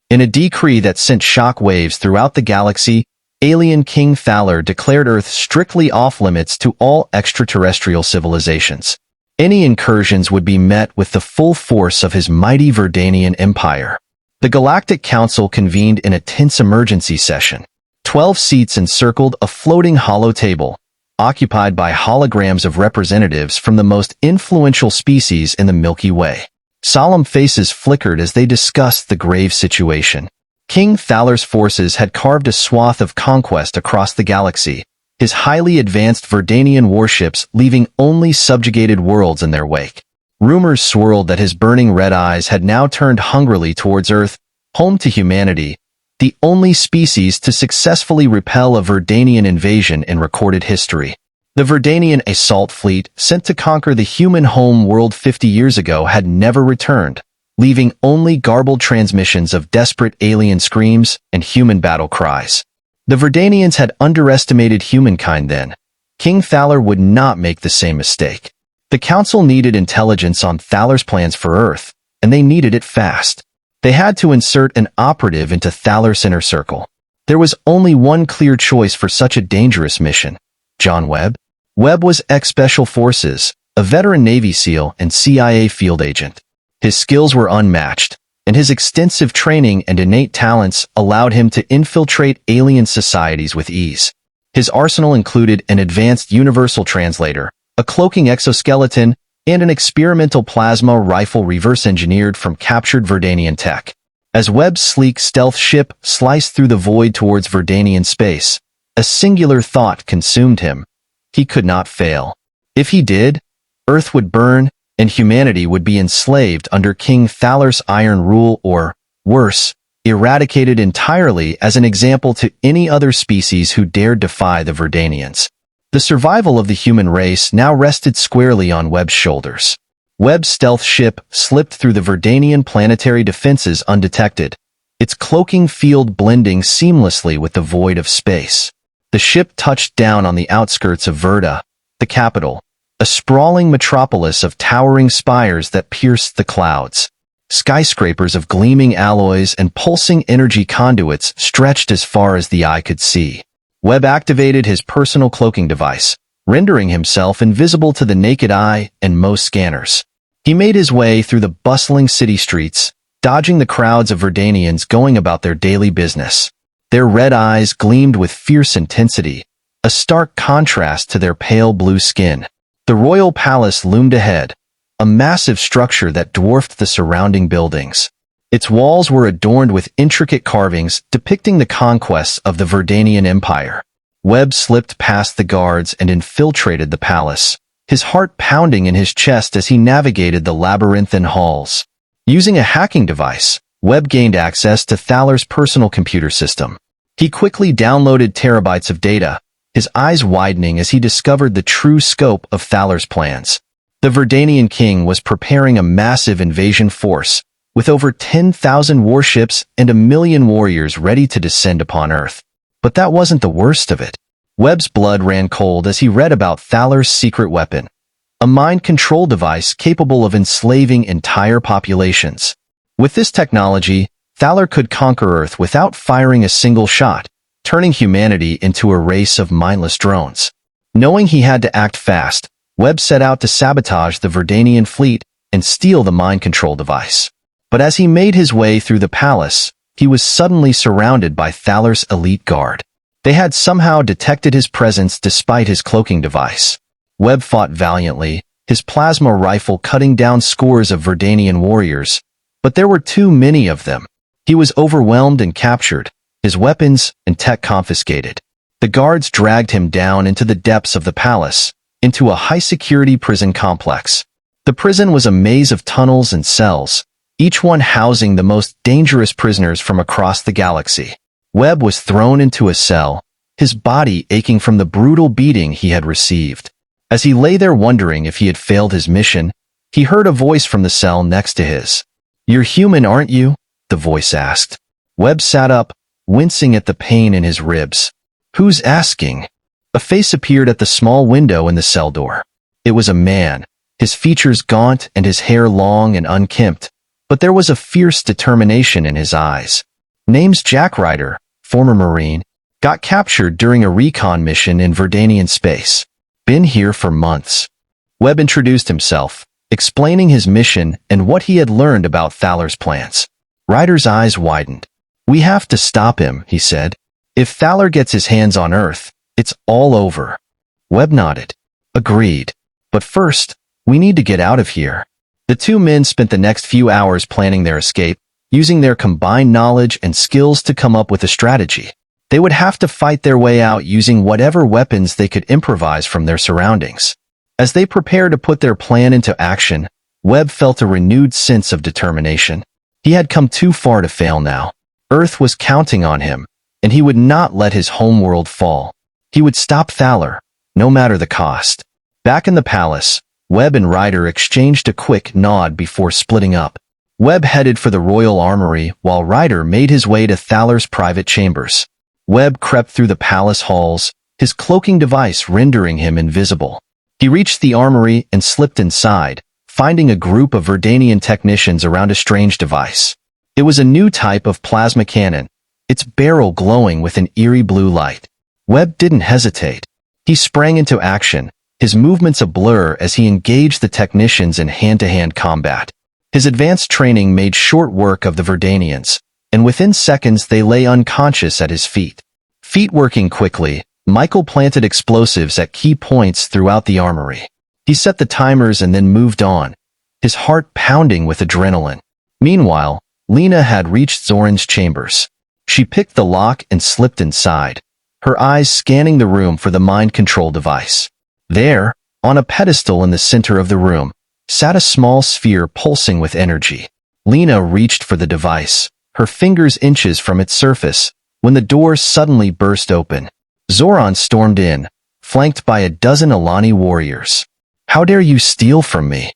In a decree that sent shockwaves throughout the galaxy, alien King Thaler declared Earth strictly off-limits to all extraterrestrial civilizations. Any incursions would be met with the full force of his mighty Verdanian empire. The Galactic Council convened in a tense emergency session. 12 seats encircled a floating hollow table, occupied by holograms of representatives from the most influential species in the Milky Way. Solemn faces flickered as they discussed the grave situation. King Thaler's forces had carved a swath of conquest across the galaxy, his highly advanced Verdanian warships leaving only subjugated worlds in their wake. Rumors swirled that his burning red eyes had now turned hungrily towards Earth, home to humanity, the only species to successfully repel a Verdanian invasion in recorded history. The Verdanian assault fleet, sent to conquer the human home world 50 years ago, had never returned, leaving only garbled transmissions of desperate alien screams and human battle cries. The Verdanians had underestimated humankind then. King Thaler would not make the same mistake. The Council needed intelligence on Thaler's plans for Earth, and they needed it fast. They had to insert an operative into Thaler's inner circle. There was only one clear choice for such a dangerous mission: John Webb. Webb was ex-Special Forces, a veteran Navy SEAL and CIA field agent. His skills were unmatched, and his extensive training and innate talents allowed him to infiltrate alien societies with ease. His arsenal included an advanced universal translator, a cloaking exoskeleton, and an experimental plasma rifle reverse-engineered from captured Verdanian tech. As Webb's sleek stealth ship sliced through the void towards Verdanian space, a singular thought consumed him. He could not fail. If he did, Earth would burn, and humanity would be enslaved under King Thaler's iron rule or, worse, eradicated entirely as an example to any other species who dared defy the Verdanians. The survival of the human race now rested squarely on Webb's shoulders. Webb's stealth ship slipped through the Verdanian planetary defenses undetected, its cloaking field blending seamlessly with the void of space. The ship touched down on the outskirts of Verda, the capital, a sprawling metropolis of towering spires that pierced the clouds. Skyscrapers of gleaming alloys and pulsing energy conduits stretched as far as the eye could see. Webb activated his personal cloaking device, rendering himself invisible to the naked eye and most scanners. He made his way through the bustling city streets, dodging the crowds of Verdanians going about their daily business. Their red eyes gleamed with fierce intensity, a stark contrast to their pale blue skin. The royal palace loomed ahead, a massive structure that dwarfed the surrounding buildings. Its walls were adorned with intricate carvings depicting the conquests of the Verdanian Empire. Webb slipped past the guards and infiltrated the palace, his heart pounding in his chest as he navigated the labyrinthine halls. Using a hacking device, Webb gained access to Thaler's personal computer system. He quickly downloaded terabytes of data, his eyes widening as he discovered the true scope of Thaler's plans. The Verdanian king was preparing a massive invasion force, with over 10,000 warships and 1 million warriors ready to descend upon Earth. But that wasn't the worst of it. Webb's blood ran cold as he read about Thaler's secret weapon, a mind control device capable of enslaving entire populations. With this technology, Thaler could conquer Earth without firing a single shot, turning humanity into a race of mindless drones. Knowing he had to act fast, Webb set out to sabotage the Verdanian fleet and steal the mind control device. But as he made his way through the palace, he was suddenly surrounded by Thaler's elite guard. They had somehow detected his presence despite his cloaking device. Webb fought valiantly, his plasma rifle cutting down scores of Verdanian warriors, but there were too many of them. He was overwhelmed and captured, his weapons and tech confiscated. The guards dragged him down into the depths of the palace, into a high-security prison complex. The prison was a maze of tunnels and cells, each one housing the most dangerous prisoners from across the galaxy. Webb was thrown into a cell, his body aching from the brutal beating he had received. As he lay there wondering if he had failed his mission, he heard a voice from the cell next to his. "You're human, aren't you?" the voice asked. Webb sat up, wincing at the pain in his ribs. "Who's asking?" A face appeared at the small window in the cell door. It was a man, his features gaunt and his hair long and unkempt, but there was a fierce determination in his eyes. Name's Jack Ryder, former Marine. Got captured during a recon mission in Verdanian space. Been here for months. Webb introduced himself, explaining his mission and what he had learned about Thaler's plans. Ryder's eyes widened. We have to stop him, he said. If Thaler gets his hands on Earth, it's all over. Webb nodded. Agreed. But first, we need to get out of here. The two men spent the next few hours planning their escape, using their combined knowledge and skills to come up with a strategy. They would have to fight their way out using whatever weapons they could improvise from their surroundings. As they prepared to put their plan into action, Webb felt a renewed sense of determination. He had come too far to fail now. Earth was counting on him, and he would not let his homeworld fall. He would stop Thaler, no matter the cost. Back in the palace, Webb and Ryder exchanged a quick nod before splitting up. Webb headed for the royal armory while Ryder made his way to Thaler's private chambers. Webb crept through the palace halls, his cloaking device rendering him invisible. He reached the armory and slipped inside, finding a group of Verdanian technicians around a strange device. It was a new type of plasma cannon, its barrel glowing with an eerie blue light. Webb didn't hesitate. He sprang into action, his movements a blur as he engaged the technicians in hand-to-hand combat. His advanced training made short work of the Verdanians, and within seconds they lay unconscious at his feet. Feet working quickly, Michael planted explosives at key points throughout the armory. He set the timers and then moved on, his heart pounding with adrenaline. Meanwhile, Lena had reached Zoran's chambers. She picked the lock and slipped inside, her eyes scanning the room for the mind control device. There, on a pedestal in the center of the room, sat a small sphere pulsing with energy. Lena reached for the device, her fingers inches from its surface, when the door suddenly burst open. Zoran stormed in, flanked by a dozen Alani warriors. How dare you steal from me?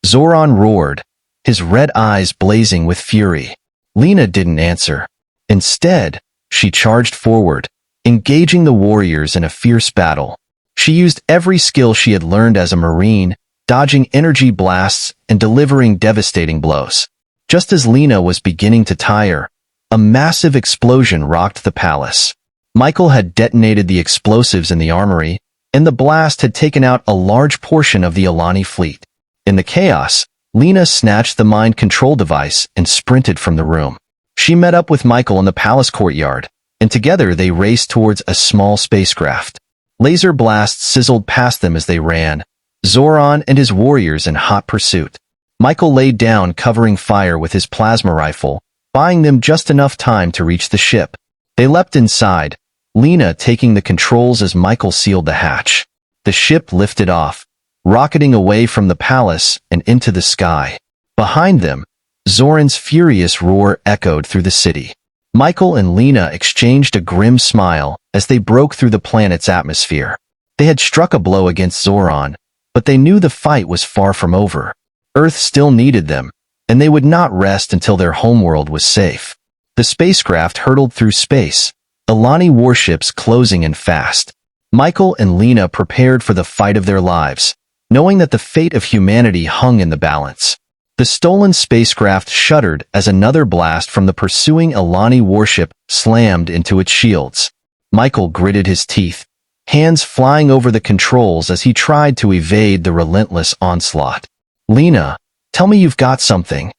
Zoran roared, his red eyes blazing with fury. Lena didn't answer. Instead, she charged forward, engaging the warriors in a fierce battle. She used every skill she had learned as a Marine, dodging energy blasts and delivering devastating blows. Just as Lena was beginning to tire, a massive explosion rocked the palace. Michael had detonated the explosives in the armory, and the blast had taken out a large portion of the Alani fleet. In the chaos, Lena snatched the mind control device and sprinted from the room. She met up with Michael in the palace courtyard, and together they raced towards a small spacecraft. Laser blasts sizzled past them as they ran, Zoran and his warriors in hot pursuit. Michael laid down covering fire with his plasma rifle, buying them just enough time to reach the ship. They leapt inside, Lena taking the controls as Michael sealed the hatch. The ship lifted off, rocketing away from the palace and into the sky. Behind them, Zoran's furious roar echoed through the city. Michael and Lena exchanged a grim smile as they broke through the planet's atmosphere. They had struck a blow against Zoran, but they knew the fight was far from over. Earth still needed them, and they would not rest until their homeworld was safe. The spacecraft hurtled through space, Alani warships closing in fast. Michael and Lena prepared for the fight of their lives, knowing that the fate of humanity hung in the balance. The stolen spacecraft shuddered as another blast from the pursuing Alani warship slammed into its shields. Michael gritted his teeth, hands flying over the controls as he tried to evade the relentless onslaught. Lena, tell me you've got something.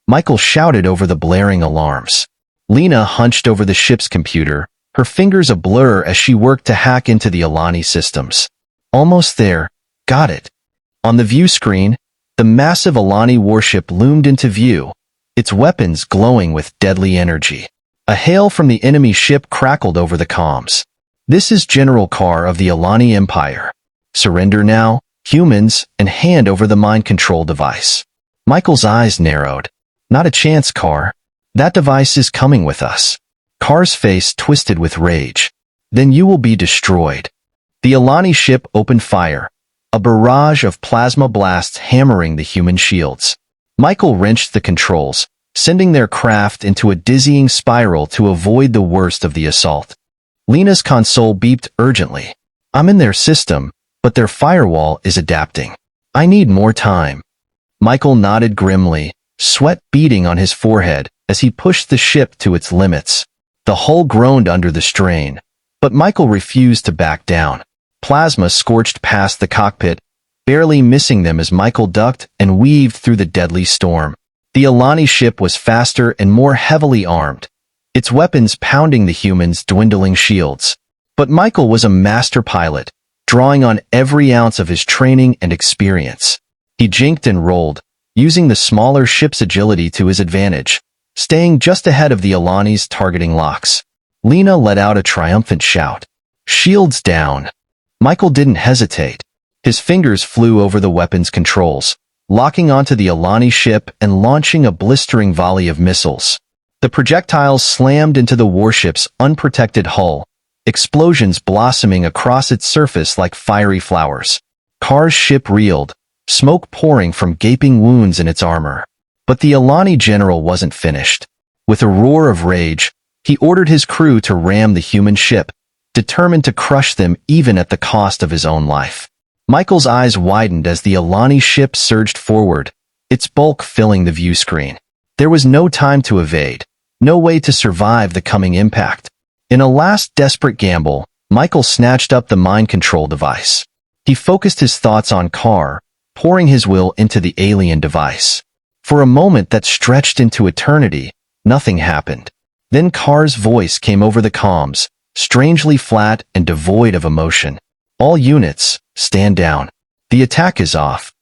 Michael shouted over the blaring alarms. Lena hunched over the ship's computer, her fingers a blur as she worked to hack into the Alani systems. Almost there. Got it. On the view screen, the massive Alani warship loomed into view, its weapons glowing with deadly energy. A hail from the enemy ship crackled over the comms. This is General Carr of the Alani Empire. Surrender now, humans, and hand over the mind control device. Michael's eyes narrowed. Not a chance, Carr. That device is coming with us. Carr's face twisted with rage. Then you will be destroyed. The Alani ship opened fire, a barrage of plasma blasts hammering the human shields. Michael wrenched the controls, sending their craft into a dizzying spiral to avoid the worst of the assault. Lena's console beeped urgently. I'm in their system, but their firewall is adapting. I need more time. Michael nodded grimly, sweat beading on his forehead as he pushed the ship to its limits. The hull groaned under the strain, but Michael refused to back down. Plasma scorched past the cockpit, barely missing them as Michael ducked and weaved through the deadly storm. The Alani ship was faster and more heavily armed, its weapons pounding the humans' dwindling shields. But Michael was a master pilot, drawing on every ounce of his training and experience. He jinked and rolled, using the smaller ship's agility to his advantage, staying just ahead of the Alani's targeting locks. Lena let out a triumphant shout. "Shields down!" Michael didn't hesitate. His fingers flew over the weapons controls, locking onto the Alani ship and launching a blistering volley of missiles. The projectiles slammed into the warship's unprotected hull, explosions blossoming across its surface like fiery flowers. Car's ship reeled, smoke pouring from gaping wounds in its armor. But the Alani general wasn't finished. With a roar of rage, he ordered his crew to ram the human ship, determined to crush them even at the cost of his own life. Michael's eyes widened as the Alani ship surged forward, its bulk filling the view screen. There was no time to evade, no way to survive the coming impact. In a last desperate gamble, Michael snatched up the mind control device. He focused his thoughts on Carr, pouring his will into the alien device. For a moment that stretched into eternity, nothing happened. Then Carr's voice came over the comms, strangely flat and devoid of emotion. "All units, stand down. The attack is off."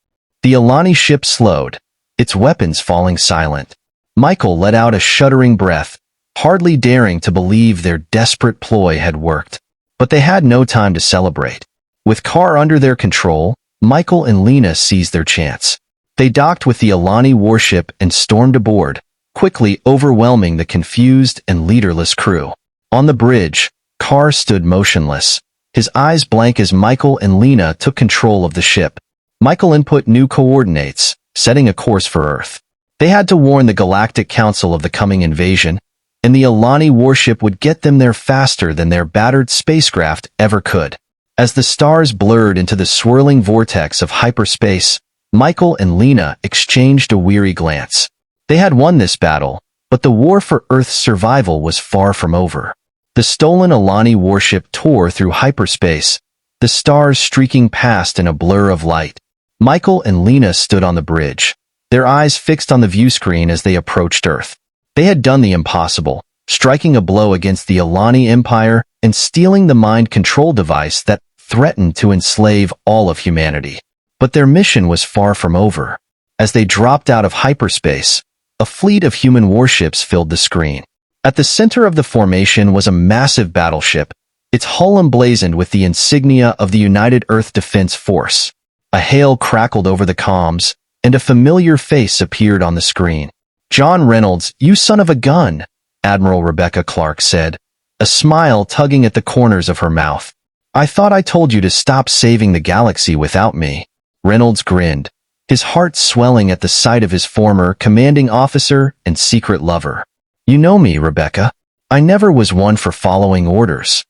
The Alani ship slowed, its weapons falling silent. Michael let out a shuddering breath, hardly daring to believe their desperate ploy had worked. But they had no time to celebrate. With Carr under their control, Michael and Lena seized their chance. They docked with the Alani warship and stormed aboard, quickly overwhelming the confused and leaderless crew. On the bridge, Carr stood motionless, his eyes blank as Michael and Lena took control of the ship. Michael input new coordinates, setting a course for Earth. They had to warn the Galactic Council of the coming invasion, and the Alani warship would get them there faster than their battered spacecraft ever could. As the stars blurred into the swirling vortex of hyperspace, Michael and Lena exchanged a weary glance. They had won this battle, but the war for Earth's survival was far from over. The stolen Alani warship tore through hyperspace, the stars streaking past in a blur of light. Michael and Lena stood on the bridge, their eyes fixed on the view screen as they approached Earth. They had done the impossible, striking a blow against the Alani Empire and stealing the mind control device that threatened to enslave all of humanity. But their mission was far from over. As they dropped out of hyperspace, a fleet of human warships filled the screen. At the center of the formation was a massive battleship, its hull emblazoned with the insignia of the United Earth Defense Force. A hail crackled over the comms, and a familiar face appeared on the screen. "John Reynolds, you son of a gun," Admiral Rebecca Clark said, a smile tugging at the corners of her mouth. "I thought I told you to stop saving the galaxy without me." Reynolds grinned, his heart swelling at the sight of his former commanding officer and secret lover. "You know me, Rebecca. I never was one for following orders."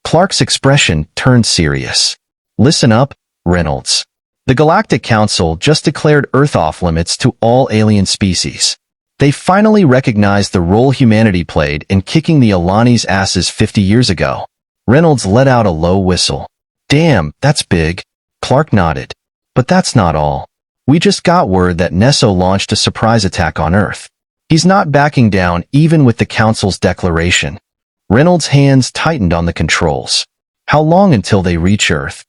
Clark's expression turned serious. "Listen up, Reynolds. The Galactic Council just declared Earth off-limits to all alien species. They finally recognized the role humanity played in kicking the Alani's asses 50 years ago." Reynolds let out a low whistle. "Damn, that's big." Clark nodded. "But that's not all. We just got word that Nezo launched a surprise attack on Earth. He's not backing down even with the Council's declaration." Reynolds' hands tightened on the controls. "How long until they reach Earth?"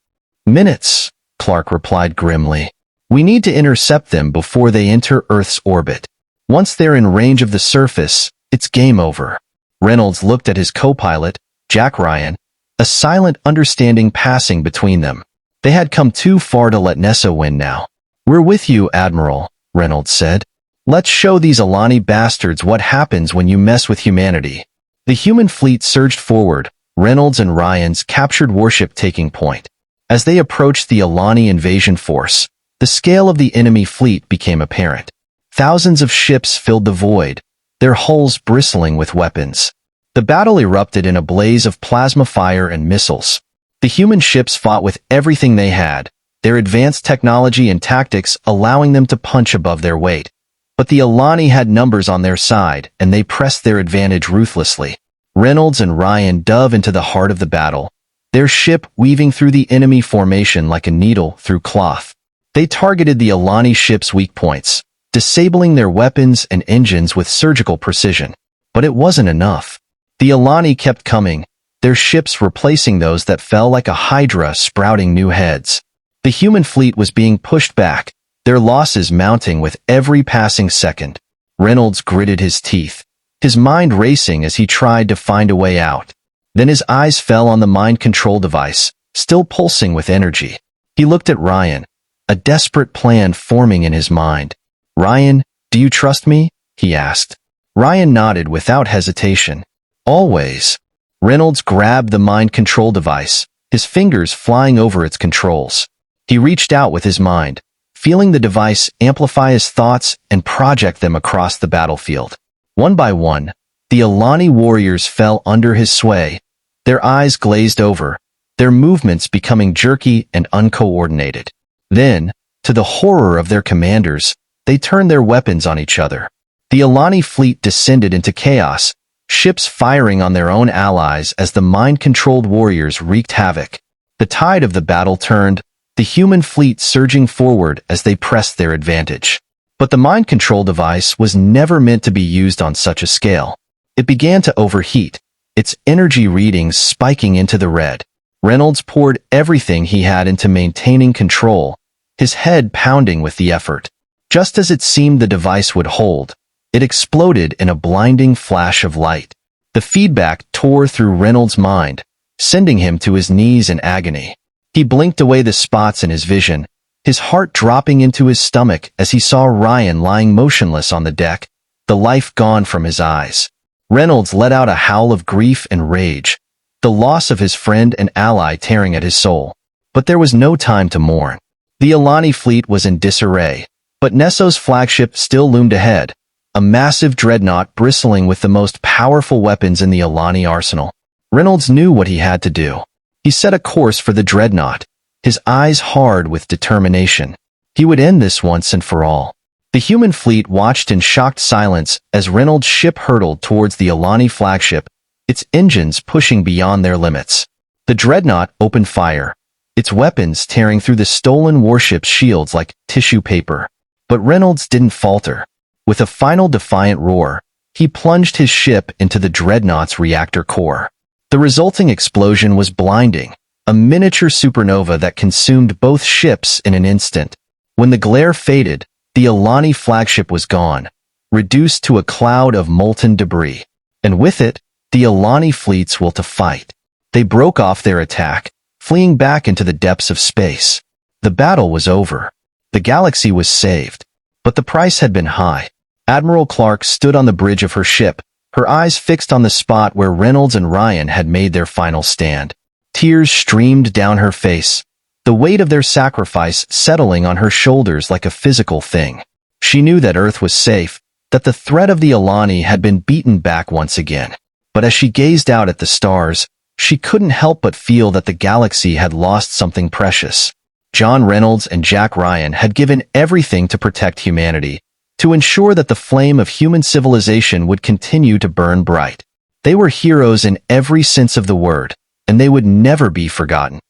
"Minutes," Clark replied grimly. "We need to intercept them before they enter Earth's orbit. Once they're in range of the surface, it's game over." Reynolds looked at his co-pilot, Jack Ryan, a silent understanding passing between them. They had come too far to let Nezo win now. "We're with you, Admiral," Reynolds said. "Let's show these Alani bastards what happens when you mess with humanity." The human fleet surged forward, Reynolds and Ryan's captured warship taking point. As they approached the Alani invasion force, the scale of the enemy fleet became apparent. Thousands of ships filled the void, their hulls bristling with weapons. The battle erupted in a blaze of plasma fire and missiles. The human ships fought with everything they had, their advanced technology and tactics allowing them to punch above their weight. But the Alani had numbers on their side, and they pressed their advantage ruthlessly. Reynolds and Ryan dove into the heart of the battle, their ship weaving through the enemy formation like a needle through cloth. They targeted the Alani ship's weak points, disabling their weapons and engines with surgical precision. But it wasn't enough. The Alani kept coming, their ships replacing those that fell like a hydra sprouting new heads. The human fleet was being pushed back, their losses mounting with every passing second. Reynolds gritted his teeth, his mind racing as he tried to find a way out. Then his eyes fell on the mind control device, still pulsing with energy. He looked at Ryan, a desperate plan forming in his mind. "Ryan, do you trust me?" he asked. Ryan nodded without hesitation. "Always." Reynolds grabbed the mind control device, his fingers flying over its controls. He reached out with his mind, feeling the device amplify his thoughts and project them across the battlefield. One by one, the Alani warriors fell under his sway, their eyes glazed over, their movements becoming jerky and uncoordinated. Then, to the horror of their commanders, they turned their weapons on each other. The Alani fleet descended into chaos, ships firing on their own allies as the mind-controlled warriors wreaked havoc. The tide of the battle turned, the human fleet surging forward as they pressed their advantage. But the mind control device was never meant to be used on such a scale. It began to overheat, its energy readings spiking into the red. Reynolds poured everything he had into maintaining control, his head pounding with the effort. Just as it seemed the device would hold, it exploded in a blinding flash of light. The feedback tore through Reynolds' mind, sending him to his knees in agony. He blinked away the spots in his vision, his heart dropping into his stomach as he saw Ryan lying motionless on the deck, the life gone from his eyes. Reynolds let out a howl of grief and rage, the loss of his friend and ally tearing at his soul. But there was no time to mourn. The Alani fleet was in disarray, but Nezo's flagship still loomed ahead, a massive dreadnought bristling with the most powerful weapons in the Alani arsenal. Reynolds knew what he had to do. He set a course for the dreadnought, his eyes hard with determination. He would end this once and for all. The human fleet watched in shocked silence as Reynolds' ship hurtled towards the Alani flagship, its engines pushing beyond their limits. The dreadnought opened fire, its weapons tearing through the stolen warship's shields like tissue paper. But Reynolds didn't falter. With a final defiant roar, he plunged his ship into the dreadnought's reactor core. The resulting explosion was blinding, a miniature supernova that consumed both ships in an instant. When the glare faded, the Alani flagship was gone, reduced to a cloud of molten debris. And with it, the Alani fleet's will to fight. They broke off their attack, fleeing back into the depths of space. The battle was over. The galaxy was saved. But the price had been high. Admiral Clark stood on the bridge of her ship, her eyes fixed on the spot where Reynolds and Ryan had made their final stand. Tears streamed down her face, the weight of their sacrifice settling on her shoulders like a physical thing. She knew that Earth was safe, that the threat of the Alani had been beaten back once again. But as she gazed out at the stars, she couldn't help but feel that the galaxy had lost something precious. John Reynolds and Jack Ryan had given everything to protect humanity, to ensure that the flame of human civilization would continue to burn bright. They were heroes in every sense of the word, and they would never be forgotten.